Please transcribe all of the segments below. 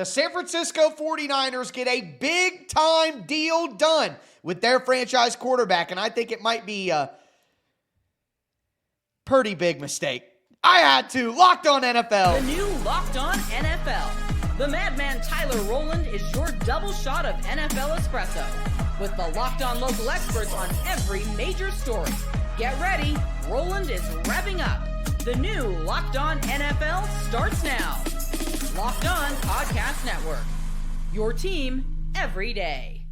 The San Francisco 49ers get a big-time deal done with their franchise quarterback, and I think it might be a pretty big mistake. I had to. Locked On NFL. The new Locked On NFL. The madman Tyler Rowland is your double shot of NFL espresso with the Locked On local experts on every major story. Get ready. Rowland is revving up. The new Locked On NFL starts now. Locked On Podcast Network. Your team every day.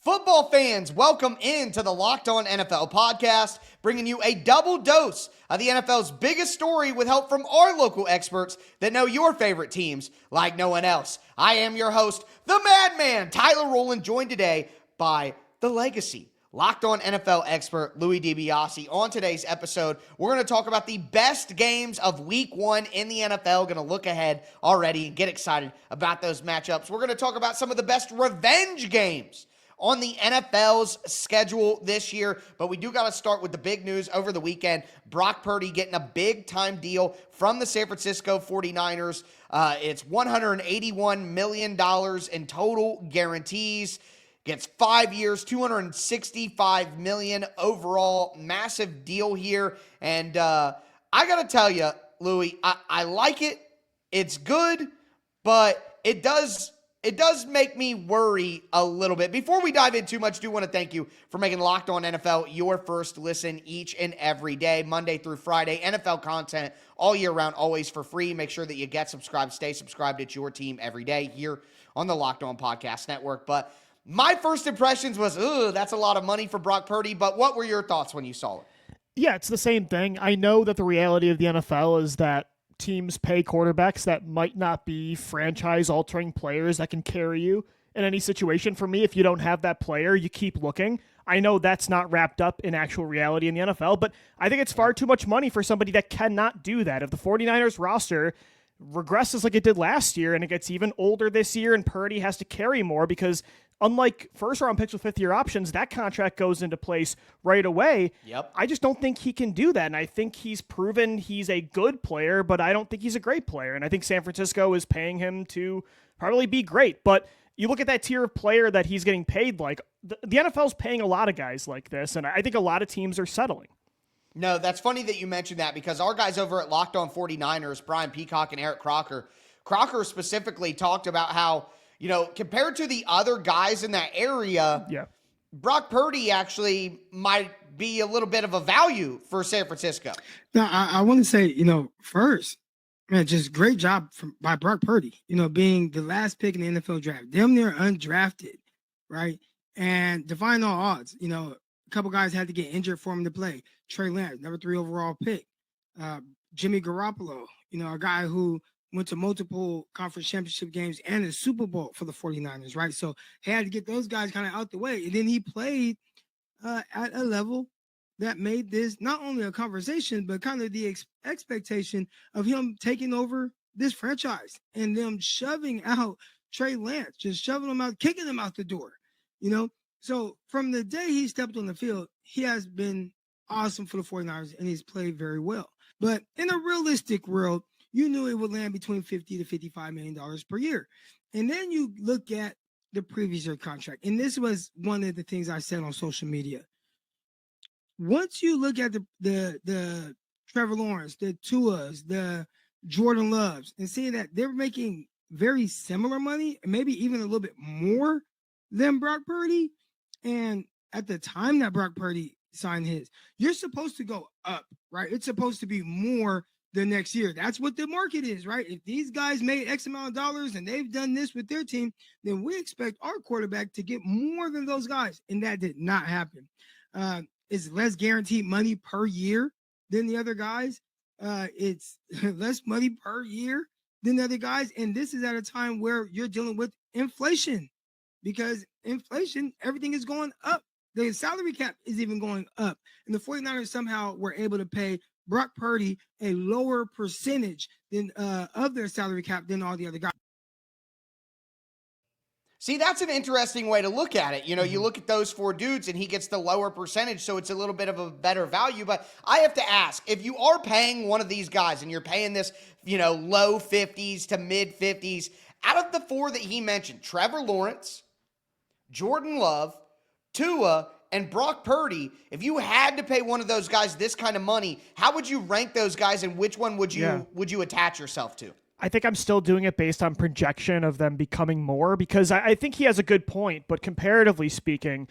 Football fans, welcome into the Locked On NFL podcast, bringing you a double dose of the NFL's biggest story with help from our local experts that know your favorite teams like no one else. I am your host, the madman, Tyler Rowland, joined today by the legacy Locked On NFL expert Louis DiBiase. On today's episode, we're going to talk about the best games of Week 1 in the NFL. Going to look ahead already and get excited about those matchups. We're going to talk about some of the best revenge games on the NFL's schedule this year, but we do got to start with the big news over the weekend. Brock Purdy getting a big-time deal from the San Francisco 49ers. It's $181 million in total guarantees. Gets 5 years, $265 million overall. Massive deal here. And I got to tell you, Louis, I like it. It's good, but it does make me worry a little bit. Before we dive in too much, I do want to thank you for making Locked On NFL your first listen each and every day, Monday through Friday. NFL content all year round, always for free. Make sure that you get subscribed, stay subscribed. It's your team every day here on the Locked On Podcast Network. But my first impressions was, that's a lot of money for Brock Purdy. But what were your thoughts when you saw it? Yeah, it's the same thing. I know that the reality of the NFL is that teams pay quarterbacks that might not be franchise-altering players that can carry you in any situation. For me, if you don't have that player, you keep looking. I know that's not wrapped up in actual reality in the NFL, but I think it's far too much money for somebody that cannot do that. If the 49ers roster regresses like it did last year and it gets even older this year and Purdy has to carry more because unlike first-round picks with fifth-year options, that contract goes into place right away. Yep. I just don't think he can do that, and I think he's proven he's a good player, but I don't think he's a great player, and I think San Francisco is paying him to probably be great. But you look at that tier of player that he's getting paid like, the NFL's paying a lot of guys like this, and I think a lot of teams are settling. No, that's funny that you mentioned that because our guys over at Locked On 49ers, Brian Peacock and Eric Crocker specifically talked about how, you know, compared to the other guys in that area, Brock Purdy actually might be a little bit of a value for San Francisco. Now, I want to say, first, man, just great job by Brock Purdy, being the last pick in the NFL draft. Damn near undrafted, right? And defying all odds, a couple guys had to get injured for him to play. Trey Lance, number 3 overall pick. Jimmy Garoppolo, a guy who went to multiple conference championship games and a Super Bowl for the 49ers, right? So he had to get those guys kind of out the way. And then he played at a level that made this not only a conversation, but kind of the expectation of him taking over this franchise and them shoving out Trey Lance, just shoving him out, kicking him out the door, So from the day he stepped on the field, he has been awesome for the 49ers and he's played very well. But in a realistic world, you knew it would land between $50 to $55 million per year. And then you look at the previous year contract. And this was one of the things I said on social media. Once you look at the Trevor Lawrence, the Tuas, the Jordan Loves, and see that they're making very similar money, and maybe even a little bit more than Brock Purdy. And at the time that Brock Purdy signed his, you're supposed to go up, right? It's supposed to be more the next year. That's what the market is, right? If these guys made X amount of dollars and they've done this with their team, then we expect our quarterback to get more than those guys. And that did not happen. It's less guaranteed money per year than the other guys. It's less money per year than the other guys. And this is at a time where you're dealing with inflation because inflation, everything is going up. The salary cap is even going up. And the 49ers somehow were able to pay Brock Purdy a lower percentage than of their salary cap than all the other guys. See, that's an interesting way to look at it. You look at those 4 dudes and he gets the lower percentage, so it's a little bit of a better value. But I have to ask, if you are paying one of these guys and you're paying this, low 50s to mid 50s Out of the four that he mentioned, Trevor Lawrence, Jordan Love, Tua, and Brock Purdy, if you had to pay one of those guys this kind of money, how would you rank those guys, and which one would you attach yourself to? I think I'm still doing it based on projection of them becoming more, because I think he has a good point, but comparatively speaking,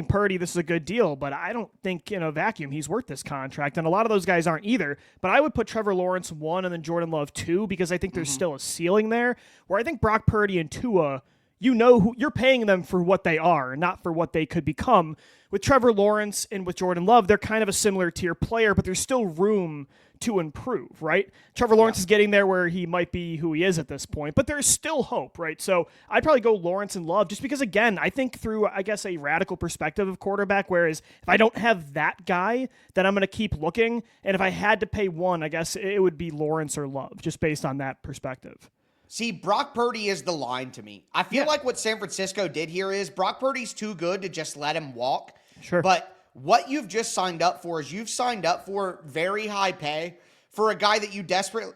Purdy, this is a good deal, but I don't think in a vacuum he's worth this contract, and a lot of those guys aren't either. But I would put Trevor Lawrence 1 and then Jordan Love 2, because I think there's still a ceiling there, where I think Brock Purdy and Tua, who you're paying them for what they are, not for what they could become. With Trevor Lawrence and with Jordan Love, they're kind of a similar tier player, but there's still room to improve, right? Trevor Lawrence is getting there where he might be who he is at this point, but there's still hope, right? So I'd probably go Lawrence and Love, just because, again, I think through, I guess, a radical perspective of quarterback, whereas if I don't have that guy, then I'm going to keep looking, and if I had to pay one, I guess it would be Lawrence or Love, just based on that perspective. See, Brock Purdy is the line to me. I feel like what San Francisco did here is Brock Purdy's too good to just let him walk. Sure. But what you've just signed up for is you've signed up for very high pay for a guy that you desperately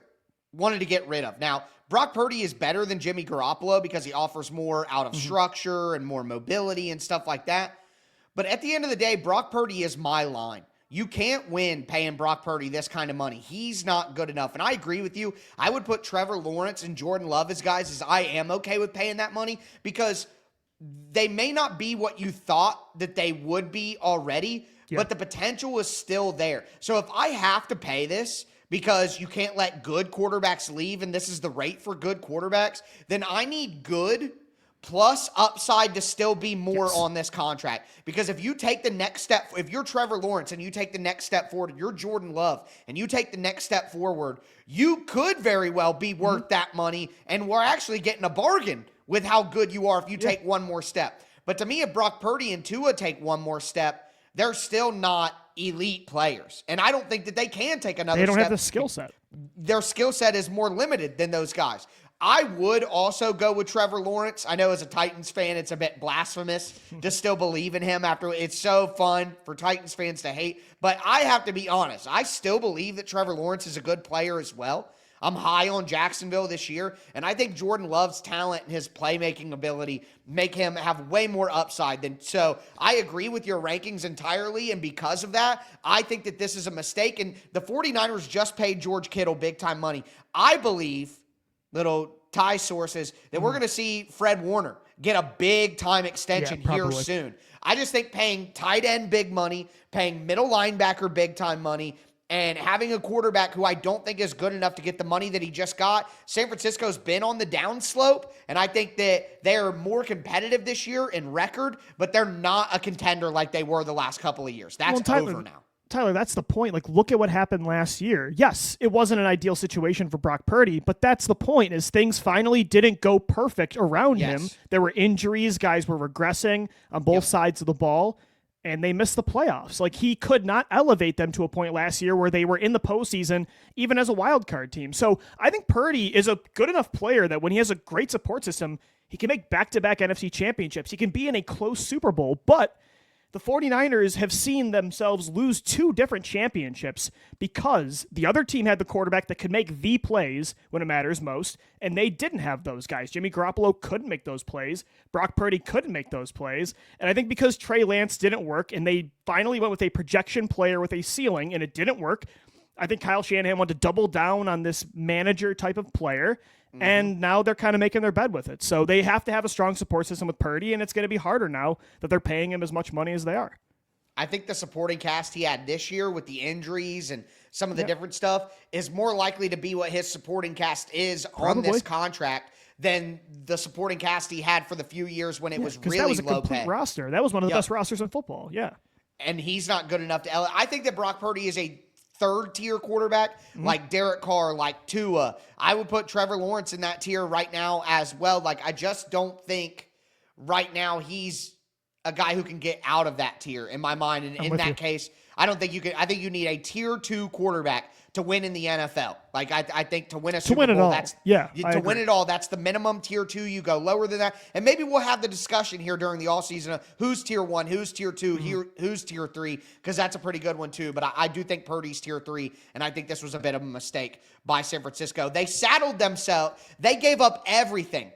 wanted to get rid of. Now, Brock Purdy is better than Jimmy Garoppolo because he offers more out of structure and more mobility and stuff like that. But at the end of the day, Brock Purdy is my line. You can't win paying Brock Purdy this kind of money. He's not good enough. And I agree with you. I would put Trevor Lawrence and Jordan Love as guys as I am okay with paying that money, because they may not be what you thought that they would be already, but the potential is still there. So if I have to pay this because you can't let good quarterbacks leave and this is the rate for good quarterbacks, then I need good plus upside to still be more on this contract. Because if you take the next step, if you're Trevor Lawrence and you take the next step forward, you're Jordan Love, and you take the next step forward, you could very well be worth that money, and we're actually getting a bargain with how good you are if you take one more step. But to me, if Brock Purdy and Tua take one more step, they're still not elite players. And I don't think that they can take another step. They don't have the skill set. Their skill set is more limited than those guys. I would also go with Trevor Lawrence. I know as a Titans fan, it's a bit blasphemous to still believe in him after it's so fun for Titans fans to hate. But I have to be honest. I still believe that Trevor Lawrence is a good player as well. I'm high on Jacksonville this year, and I think Jordan Love's talent and his playmaking ability make him have way more upside than. So I agree with your rankings entirely, and because of that, I think that this is a mistake. And the 49ers just paid George Kittle big-time money. I believe, little tie sources, that we're going to see Fred Warner get a big-time extension here soon. I just think paying tight end big money, paying middle linebacker big-time money, and having a quarterback who I don't think is good enough to get the money that he just got. San Francisco's been on the downslope, and I think that they're more competitive this year in record, but they're not a contender like they were the last couple of years. That's over now. Tyler, that's the point. Like, look at what happened last year. Yes, it wasn't an ideal situation for Brock Purdy, but that's the point, is things finally didn't go perfect around him. There were injuries. Guys were regressing on both sides of the ball, and they missed the playoffs. Like, he could not elevate them to a point last year where they were in the postseason, even as a wild card team. So I think Purdy is a good enough player that when he has a great support system, he can make back-to-back NFC championships. He can be in a close Super Bowl, but the 49ers have seen themselves lose 2 different championships because the other team had the quarterback that could make the plays when it matters most, and they didn't have those guys. Jimmy Garoppolo couldn't make those plays. Brock Purdy couldn't make those plays. And I think because Trey Lance didn't work, and they finally went with a projection player with a ceiling, and it didn't work, I think Kyle Shanahan wanted to double down on this manager type of player, and now they're kind of making their bed with it. So they have to have a strong support system with Purdy, and it's going to be harder now that they're paying him as much money as they are. I think the supporting cast he had this year with the injuries and some of the different stuff is more likely to be what his supporting cast is on this contract than the supporting cast he had for the few years when it was really low pay. That was a complete roster. That was one of the best rosters in football. Yeah. And he's not good enough to I think that Brock Purdy is a third-tier quarterback, like Derek Carr, like Tua. I would put Trevor Lawrence in that tier right now as well. Like, I just don't think right now he's a guy who can get out of that tier in my mind. And in that case, I don't think you can. I think you need a tier 2 quarterback to win in the NFL. Like I think to win a Super Bowl, that's to win it all. That's the minimum. Tier 2, you go lower than that, and maybe we'll have the discussion here during the offseason of who's tier 1, who's tier 2, who's tier 3, because that's a pretty good one too. But I do think Purdy's tier 3, and I think this was a bit of a mistake by San Francisco. They saddled themselves. They gave up everything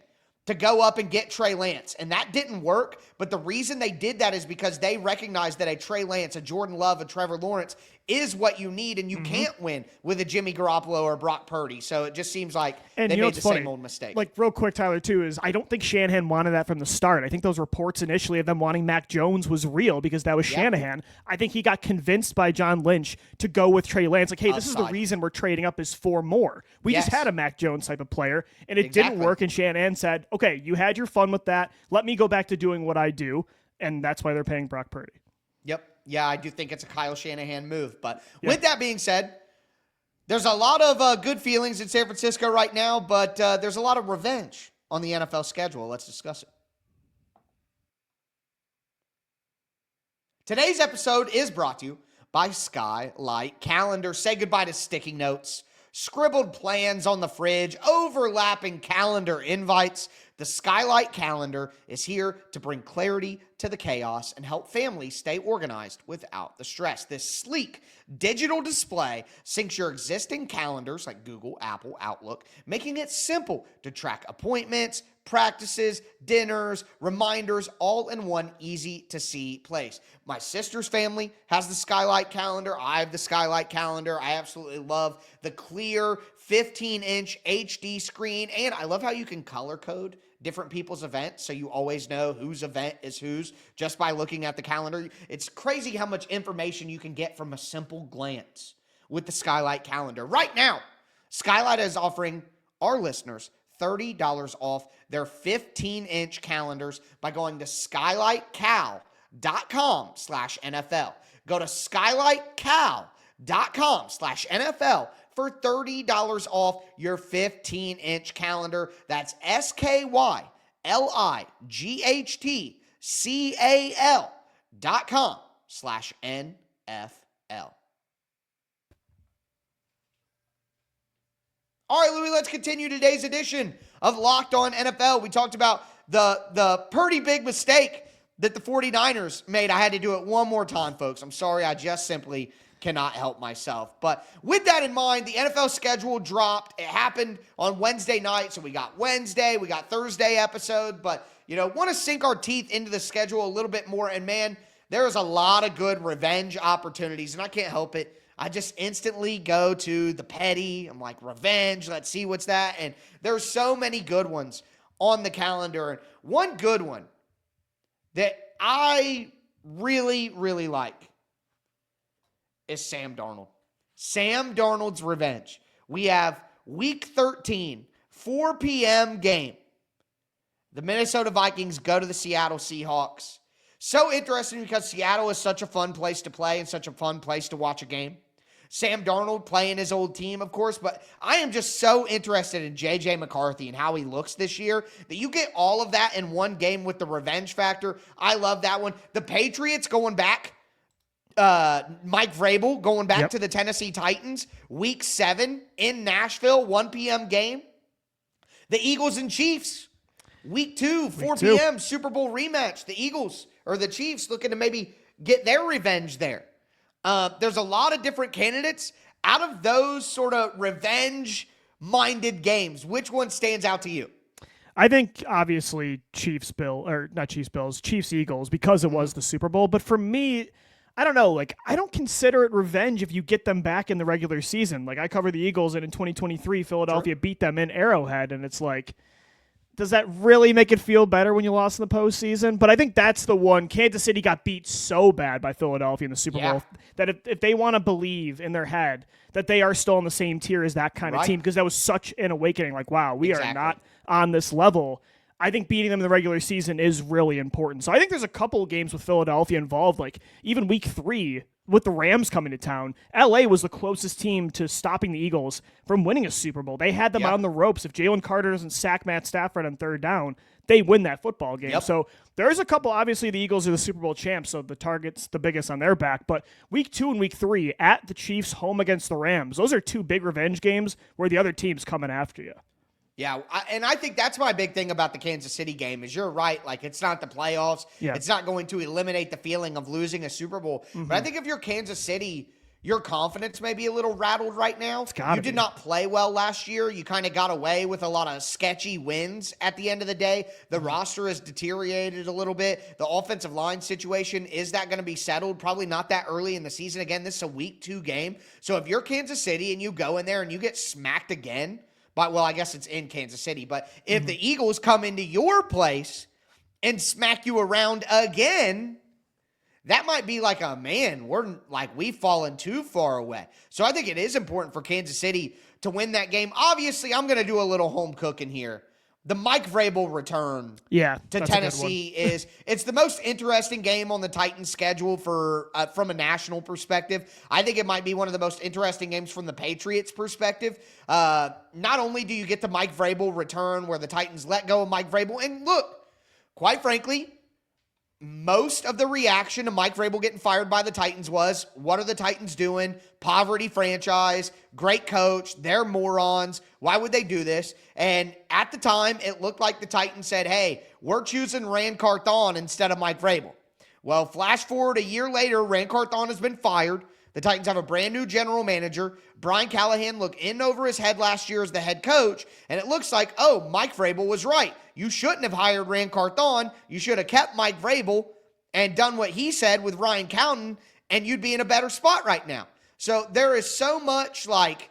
to go up and get Trey Lance, and that didn't work. But the reason they did that is because they recognized that a Trey Lance, a Jordan Love, a Trevor Lawrence is what you need, and you can't win with a Jimmy Garoppolo or Brock Purdy. So it just seems like they made the same old mistake. Like, real quick, Tyler, too, is I don't think Shanahan wanted that from the start. I think those reports initially of them wanting Mac Jones was real because that was Shanahan. I think he got convinced by John Lynch to go with Trey Lance. Like, hey, this is the reason we're trading up is for more. We just had a Mac Jones type of player, and it didn't work, and Shanahan said, okay, you had your fun with that. Let me go back to doing what I do, and that's why they're paying Brock Purdy. Yep. Yeah, I do think it's a Kyle Shanahan move. But with that being said, there's a lot of good feelings in San Francisco right now, but there's a lot of revenge on the NFL schedule. Let's discuss it. Today's episode is brought to you by Skylight Calendar. Say goodbye to sticky notes, scribbled plans on the fridge, overlapping calendar invites. The Skylight Calendar is here to bring clarity to the chaos and help families stay organized without the stress. This sleek digital display syncs your existing calendars like Google, Apple, Outlook, making it simple to track appointments, practices, dinners, reminders, all in one easy-to-see place. My sister's family has the Skylight Calendar. I have the Skylight Calendar. I absolutely love the clear 15-inch HD screen, and I love how you can color code different people's events, so you always know whose event is whose just by looking at the calendar. It's crazy how much information you can get from a simple glance with the Skylight Calendar. Right now, Skylight is offering our listeners $30 off their 15-inch calendars by going to skylightcal.com/NFL. Go to skylightcal.com/NFL for $30 off your 15-inch calendar. That's skylightcal.com/NFL. All right, Louis, let's continue today's edition of Locked On NFL. We talked about the Purdy big mistake that the 49ers made. I had to do it one more time, folks. I'm sorry, I just simply cannot help myself. But with that in mind, the NFL schedule dropped. It happened on Wednesday night, so we got Wednesday, we got Thursday episode. But, want to sink our teeth into the schedule a little bit more. And, man, there's a lot of good revenge opportunities, and I can't help it. I just instantly go to the petty. I'm like, revenge, let's see what's that. And there's so many good ones on the calendar. And one good one that I really, really like is Sam Darnold. Sam Darnold's revenge. We have Week 13, 4 p.m. game. The Minnesota Vikings go to the Seattle Seahawks. So interesting because Seattle is such a fun place to play and such a fun place to watch a game. Sam Darnold playing his old team, of course, but I am just so interested in J.J. McCarthy and how he looks this year that you get all of that in one game with the revenge factor. I love that one. The Patriots going back, Mike Vrabel going back to the Tennessee Titans, Week 7 in Nashville, 1 p.m. game. The Eagles and Chiefs, Week 2, 4 p.m. Super Bowl rematch. The Eagles or the Chiefs looking to maybe get their revenge there. There's a lot of different candidates. Out of those sort of revenge-minded games, which one stands out to you? I think, obviously, Chiefs, Eagles, because it was the Super Bowl. But for me, I don't know. I don't consider it revenge if you get them back in the regular season. I cover the Eagles, and in 2023, Philadelphia beat them in Arrowhead, and it's does that really make it feel better when you lost in the postseason? But I think that's the one. Kansas City got beat so bad by Philadelphia in the Super Bowl that if they want to believe in their head that they are still on the same tier as that kind of team, because that was such an awakening. Wow, we are not on this level. I think beating them in the regular season is really important. So I think there's a couple of games with Philadelphia involved, even Week 3 with the Rams coming to town, LA was the closest team to stopping the Eagles from winning a Super Bowl. They had them on the ropes. If Jalen Carter doesn't sack Matt Stafford on third down, they win that football game. So there's a couple, obviously the Eagles are the Super Bowl champs, so the target's the biggest on their back. But week 2 and week 3 at the Chiefs, home against the Rams, those are 2 big revenge games where the other team's coming after you. Yeah, and I think that's my big thing about the Kansas City game is you're right. Like, it's not the playoffs. Yeah. It's not going to eliminate the feeling of losing a Super Bowl. But I think if you're Kansas City, your confidence may be a little rattled right now. You did not play well last year. You kind of got away with a lot of sketchy wins at the end of the day. The roster has deteriorated a little bit. The offensive line situation, is that going to be settled? Probably not that early in the season. Again, this is a week 2 game. So if you're Kansas City and you go in there and you get smacked again, well, I guess it's in Kansas City. But if the Eagles come into your place and smack you around again, that might be like, we've fallen too far away. So I think it is important for Kansas City to win that game. Obviously, I'm going to do a little home cooking here. The Mike Vrabel return to Tennessee it's the most interesting game on the Titans schedule from a national perspective. I think it might be one of the most interesting games from the Patriots perspective. Not only do you get the Mike Vrabel return where the Titans let go of Mike Vrabel, and look, quite frankly, most of the reaction to Mike Vrabel getting fired by the Titans was, what are the Titans doing? Poverty franchise, great coach, they're morons. Why would they do this? And at the time, it looked like the Titans said, hey, we're choosing Rand Carthon instead of Mike Vrabel. Well, flash forward a year later, Rand Carthon has been fired. The Titans have a brand new general manager. Brian Callahan looked in over his head last year as the head coach, and it looks like, Mike Vrabel was right. You shouldn't have hired Rand Carthon. You should have kept Mike Vrabel and done what he said with Ryan Cowden, and you'd be in a better spot right now. So there is so much like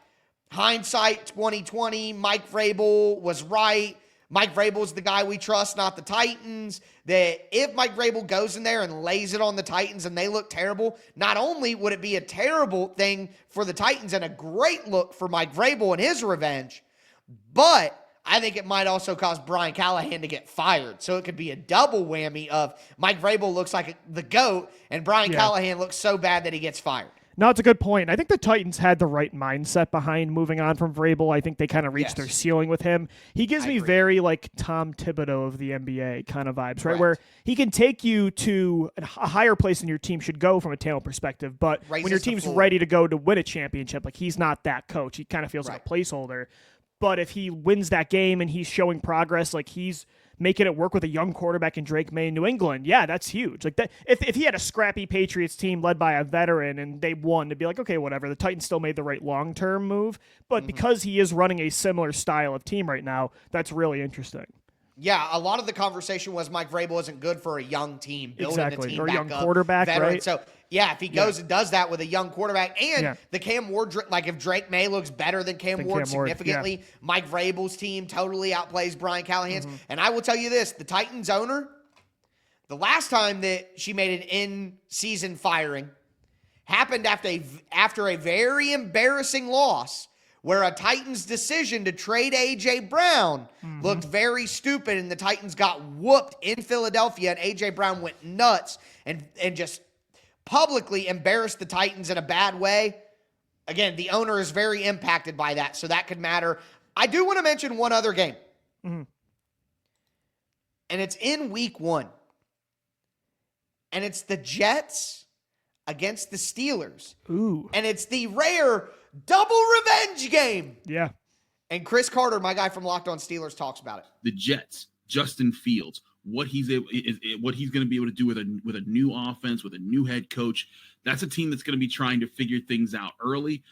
hindsight 2020, Mike Vrabel was right. Mike Vrabel's the guy we trust, not the Titans. That if Mike Vrabel goes in there and lays it on the Titans and they look terrible, not only would it be a terrible thing for the Titans and a great look for Mike Vrabel and his revenge, but I think it might also cause Brian Callahan to get fired. So it could be a double whammy of Mike Vrabel looks like the GOAT and Brian Callahan looks so bad that he gets fired. No, it's a good point. I think the Titans had the right mindset behind moving on from Vrabel. I think they kind of reached their ceiling with him. He gives me very like Tom Thibodeau of the NBA kind of vibes, right? Where he can take you to a higher place than your team should go from a talent perspective. But when your team's ready to go to win a championship, like he's not that coach. He kind of feels like a placeholder. But if he wins that game and he's showing progress, like he's making it work with a young quarterback in Drake May in New England, that's huge. Like that, if he had a scrappy Patriots team led by a veteran and they won, to be like, okay, whatever. The Titans still made the right long-term move, but because he is running a similar style of team right now, that's really interesting. Yeah, a lot of the conversation was Mike Vrabel isn't good for a young team, building the team or a back young up, quarterback, veteran. right? So, if he goes and does that with a young quarterback and the Cam Ward, like if Drake May looks better than Cam Ward significantly, Mike Vrabel's team totally outplays Brian Callahan's. And I will tell you this, the Titans owner, the last time that she made an in-season firing happened after a very embarrassing loss where a Titans decision to trade A.J. Brown looked very stupid, and the Titans got whooped in Philadelphia, and A.J. Brown went nuts and just publicly embarrassed the Titans in a bad way. Again, the owner is very impacted by that, so that could matter. I do want to mention one other game, and it's in week 1, and it's the Jets against the Steelers. Ooh. And it's the rare double revenge game. Yeah. And Chris Carter, my guy from Locked On Steelers, talks about it. The Jets, Justin Fields, what he's going to be able to do with a new offense, with a new head coach. That's a team that's going to be trying to figure things out early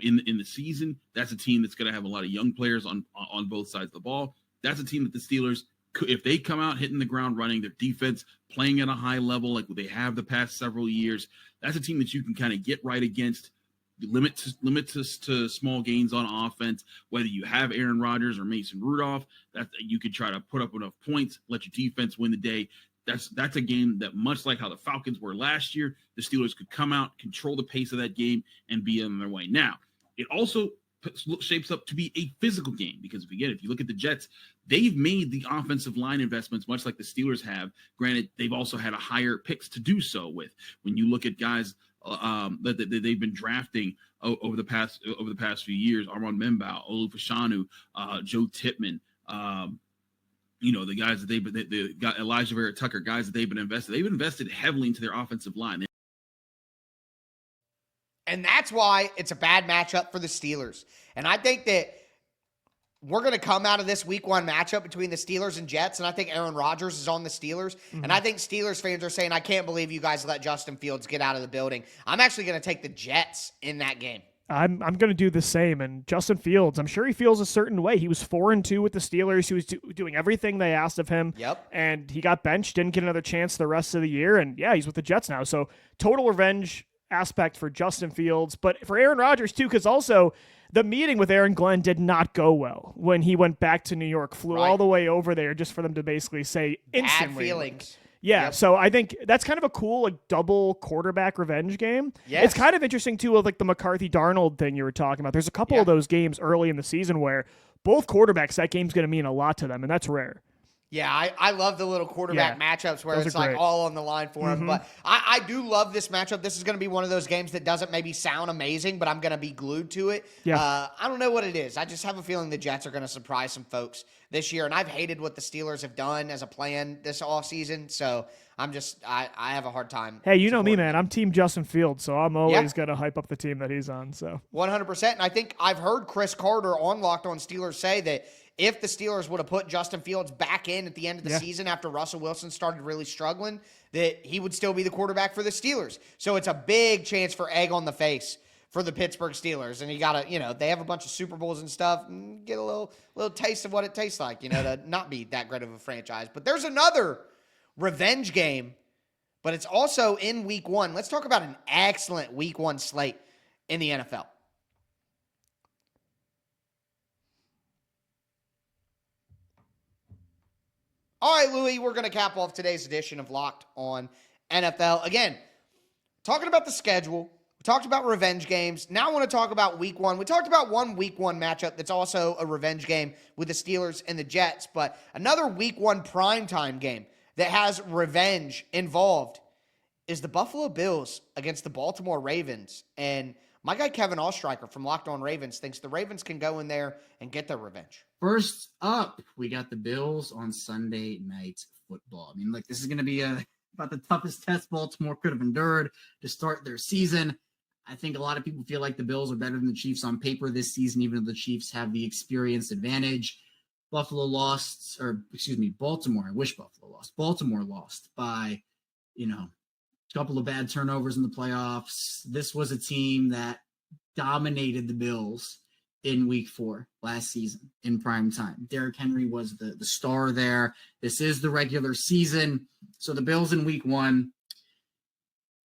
in the season. That's a team that's going to have a lot of young players on both sides of the ball. That's a team that the Steelers, if they come out hitting the ground running, their defense playing at a high level like they have the past several years, that's a team that you can kind of get right against. Limit to small gains on offense, whether you have Aaron Rodgers or Mason Rudolph, that you could try to put up enough points, let your defense win the day. That's a game that, much like how the Falcons were last year, the Steelers could come out, control the pace of that game, and be on their way. Now, it also shapes up to be a physical game because, again, if you look at the Jets, they've made the offensive line investments much like the Steelers have. Granted, they've also had a higher picks to do so with. When you look at guys that they've been drafting over the past few years. Armand Membao, Olu Fashanu, Joe Tippmann. The guys that they got, Elijah Vera Tucker, guys that they've been invested. They've invested heavily into their offensive line. And that's why it's a bad matchup for the Steelers. And I think that we're going to come out of this week 1 matchup between the Steelers and Jets, and I think Aaron Rodgers is on the Steelers. Mm-hmm. And I think Steelers fans are saying, I can't believe you guys let Justin Fields get out of the building. I'm actually going to take the Jets in that game. I'm going to do the same. And Justin Fields, I'm sure he feels a certain way. He was 4-2 with the Steelers. He was doing everything they asked of him. Yep. And he got benched, didn't get another chance the rest of the year. And yeah, he's with the Jets now. So total revenge aspect for Justin Fields, but for Aaron Rodgers too, because also the meeting with Aaron Glenn did not go well when he went back to New York, flew all the way over there just for them to basically say instantly. Bad feelings. Yeah, Yep. So I think that's kind of a cool double quarterback revenge game. Yes. It's kind of interesting too with the McCarthy-Darnold thing you were talking about. There's a couple of those games early in the season where both quarterbacks, that game's going to mean a lot to them, and that's rare. Yeah, I love the little quarterback matchups where it's like all on the line for him. But I do love this matchup. This is going to be one of those games that doesn't maybe sound amazing, but I'm going to be glued to it. Yeah. I don't know what it is. I just have a feeling the Jets are going to surprise some folks this year. And I've hated what the Steelers have done as a plan this offseason. So I have a hard time. Hey, you know me, man. I'm Team Justin Fields, so I'm always going to hype up the team that he's on. So 100%. And I think I've heard Chris Carter on Locked On Steelers say that if the Steelers would have put Justin Fields back in at the end of the season after Russell Wilson started really struggling, that he would still be the quarterback for the Steelers. So it's a big chance for egg on the face for the Pittsburgh Steelers. And you got to, they have a bunch of Super Bowls and stuff, and get a little taste of what it tastes like, to not be that great of a franchise. But there's another revenge game, but it's also in week 1. Let's talk about an excellent week 1 slate in the NFL. All right, Louis, we're going to cap off today's edition of Locked On NFL. Again, talking about the schedule, we talked about revenge games. Now I want to talk about week 1. We talked about one week 1 matchup that's also a revenge game with the Steelers and the Jets, but another week 1 primetime game that has revenge involved is the Buffalo Bills against the Baltimore Ravens. And my guy Kevin Oestreicher from Locked On Ravens thinks the Ravens can go in there and get their revenge. First up, we got the Bills on Sunday Night Football. I mean, this is going to be about the toughest test Baltimore could have endured to start their season. I think a lot of people feel like the Bills are better than the Chiefs on paper this season, even though the Chiefs have the experience advantage. Baltimore. I wish Buffalo lost. Baltimore lost by, a couple of bad turnovers in the playoffs. This was a team that dominated the Bills in week 4 last season in prime time. Derrick Henry was the star there. This is the regular season. So the Bills in week 1,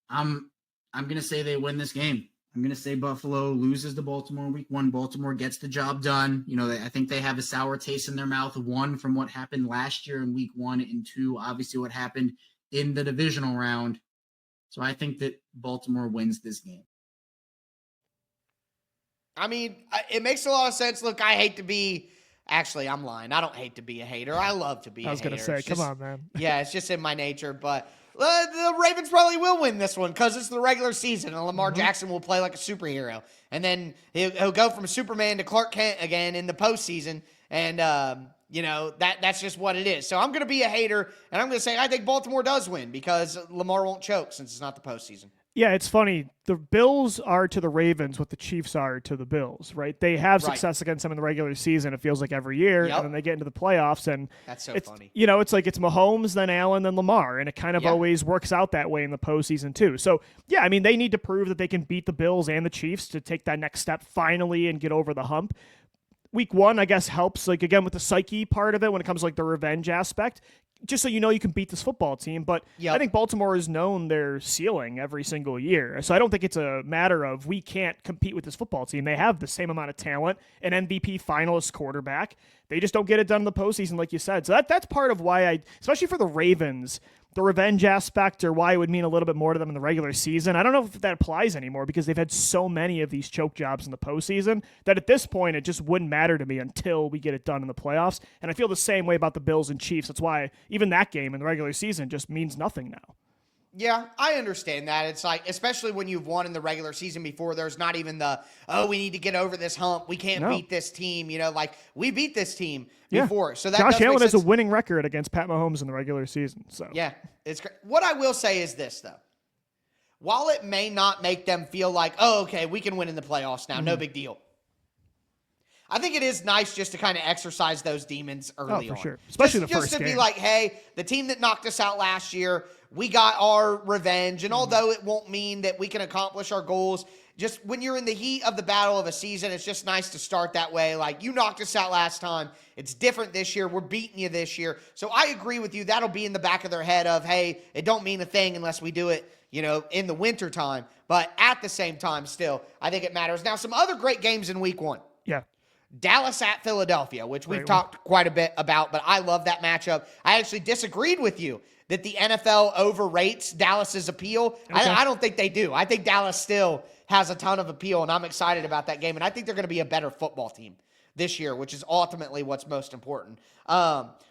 I'm going to say they win this game. I'm going to say Buffalo loses to Baltimore in week 1. Baltimore gets the job done. I think they have a sour taste in their mouth, 1, from what happened last year in week 1, and 2, obviously what happened in the divisional round. So I think that Baltimore wins this game. I mean, it makes a lot of sense. Look, I hate to be – actually, I'm lying. I don't hate to be a hater. I love to be a hater. I was going to say, come on, man. Yeah, it's just in my nature. But the Ravens probably will win this one because it's the regular season, and Lamar Jackson will play like a superhero. And then he'll go from Superman to Clark Kent again in the postseason. And, that's just what it is. So I'm going to be a hater, and I'm going to say I think Baltimore does win because Lamar won't choke since it's not the postseason. Yeah, it's funny. The Bills are to the Ravens what the Chiefs are to the Bills, right? They have success against them in the regular season, it feels like every year, and then they get into the playoffs, and that's so funny. It's like it's Mahomes, then Allen, then Lamar, and it kind of always works out that way in the postseason too. So, yeah, I mean, they need to prove that they can beat the Bills and the Chiefs to take that next step finally and get over the hump. Week 1, I guess, helps, again, with the psyche part of it when it comes to, the revenge aspect, just so you know you can beat this football team. But I think Baltimore has known their ceiling every single year. So I don't think it's a matter of we can't compete with this football team. They have the same amount of talent, an MVP finalist quarterback. They just don't get it done in the postseason, like you said. So that's part of why especially for the Ravens, the revenge aspect, or why it would mean a little bit more to them in the regular season. I don't know if that applies anymore because they've had so many of these choke jobs in the postseason that at this point it just wouldn't matter to me until we get it done in the playoffs. And I feel the same way about the Bills and Chiefs. That's why even that game in the regular season just means nothing now. Yeah, I understand that. It's like, especially when you've won in the regular season before, there's not even we need to get over this hump. We can't beat this team. Like, we beat this team before. So that Josh does Allen make has a sense. winning record against Pat Mahomes in the regular season. So Yeah, it's great. What I will say is this, though. While it may not make them feel like, oh, okay, we can win in the playoffs now, no big deal. I think it is nice just to kind of exercise those demons early on. For sure. Especially the just first to game. be like, hey, the team that knocked us out last year, we got our revenge. And although it won't mean that we can accomplish our goals, just when you're in the heat of the battle of a season, it's just nice to start that way. Like, you knocked us out last time. It's different this year. We're beating you this year. So I agree with you. That'll be in the back of their head of, hey, it don't mean a thing unless we do it, in the winter time. But at the same time, still, I think it matters. Now, some other great games in week 1. Yeah. Dallas at Philadelphia, which we've talked quite a bit about, but I love that matchup. I actually disagreed with you that the NFL overrates Dallas's appeal. Okay. I don't think they do. I think Dallas still has a ton of appeal, and I'm excited about that game. And I think they're going to be a better football team this year, which is ultimately what's most important.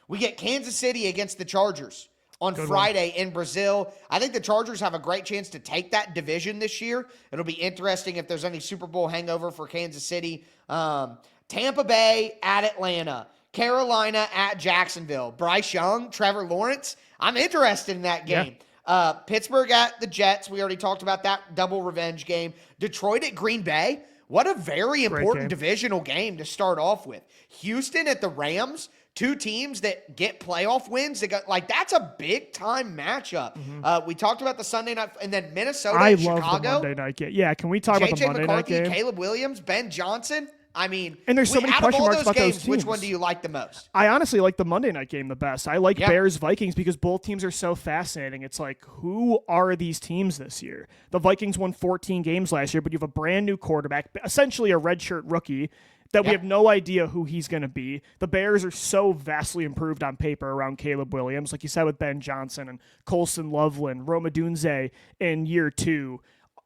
We get Kansas City against the Chargers on Friday in Brazil. I think the Chargers have a great chance to take that division this year. It'll be interesting if there's any Super Bowl hangover for Kansas City. Tampa Bay at Atlanta. Carolina at Jacksonville. Bryce Young, Trevor Lawrence. I'm interested in that game. Yeah. Pittsburgh at the Jets. We already talked about that double revenge game. Detroit at Green Bay. What a very important divisional game to start off with. Houston at the Rams. Two teams that get playoff wins. That's a big time matchup. Mm-hmm. We talked about the Sunday night, and then Minnesota and Chicago. I love the Monday night game. Yeah, can we talk about the Monday night game? Caleb Williams, Ben Johnson. I mean, and there's so many question marks about those teams. Which one do you like the most? I honestly like the Monday night game the best. I like Bears-Vikings because both teams are so fascinating. It's like, who are these teams this year? The Vikings won 14 games last year, but you have a brand new quarterback, essentially a redshirt rookie, that we have no idea who he's going to be. The Bears are so vastly improved on paper around Caleb Williams, like you said with Ben Johnson and Colson Loveland, Roma Dunze in year 2.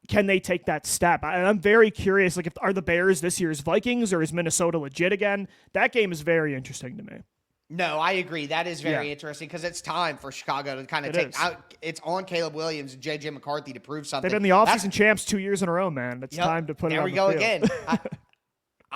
Can they take that step? I'm very curious. Like, are the Bears this year's Vikings, or is Minnesota legit again? That game is very interesting to me. No, I agree. That is very interesting because it's time for Chicago to kind of take out. It's on Caleb Williams and J.J. McCarthy to prove something. They've been the offseason champs 2 years in a row, man. It's time to put it on the field. There we go again.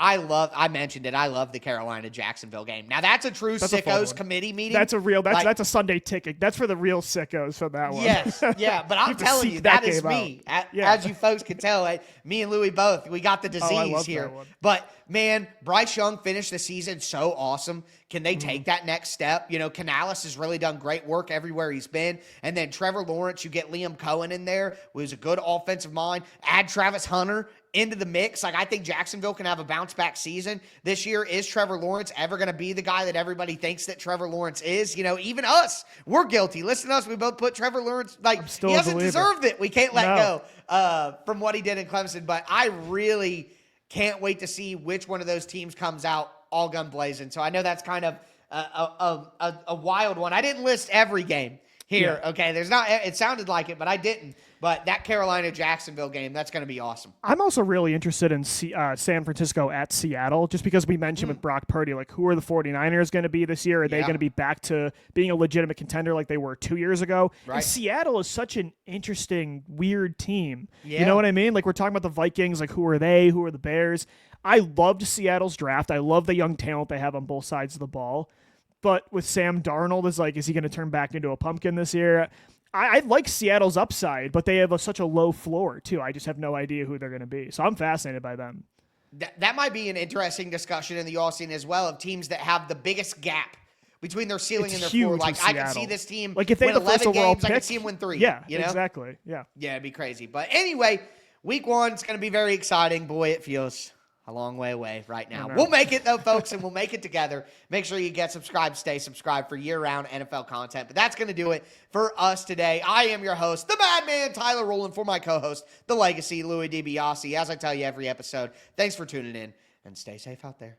I mentioned it. I love the Carolina-Jacksonville game. Now, that's a true sickos committee meeting. That's a Sunday ticket. That's for the real sickos for that one. Yes, yeah. But I'm telling you, that is me. As you folks can tell, me and Louie both, we got the disease here. But, man, Bryce Young finished the season so awesome. Can they take that next step? Canales has really done great work everywhere he's been. And then Trevor Lawrence, you get Liam Cohen in there, who's a good offensive mind. Add Travis Hunter into the mix. I think Jacksonville can have a bounce-back season this year. Is Trevor Lawrence ever going to be the guy that everybody thinks that Trevor Lawrence is? Even us, we're guilty. Listen to us. We both put Trevor Lawrence, he hasn't deserved it. We can't let go from what he did in Clemson. But I really can't wait to see which one of those teams comes out all gun blazing. So I know that's kind of a wild one. I didn't list every game here. Yeah. Okay. It sounded like it, but I didn't. But that Carolina-Jacksonville game, that's going to be awesome. I'm also really interested in San Francisco at Seattle, just because we mentioned with Brock Purdy, who are the 49ers going to be this year? Are they going to be back to being a legitimate contender like they were 2 years ago? Right. And Seattle is such an interesting, weird team. Yeah. You know what I mean? We're talking about the Vikings, who are they? Who are the Bears? I loved Seattle's draft. I love the young talent they have on both sides of the ball. But with Sam Darnold, is he going to turn back into a pumpkin this year? I like Seattle's upside, but they have such a low floor, too. I just have no idea who they're going to be. So I'm fascinated by them. That might be an interesting discussion in the offseason as well of teams that have the biggest gap between their ceiling and their floor. I can see this team if they win 11 games, I can see them win 3. Yeah, exactly. Yeah, it'd be crazy. But anyway, week 1 is going to be very exciting. Boy, it feels a long way away right now. We'll make it, though, folks, and we'll make it together. Make sure you get subscribed, stay subscribed for year-round NFL content. But that's going to do it for us today. I am your host, the Madman, Tyler Rowland, for my co-host, the Legacy, Louie DiBiase. As I tell you every episode, thanks for tuning in, and stay safe out there.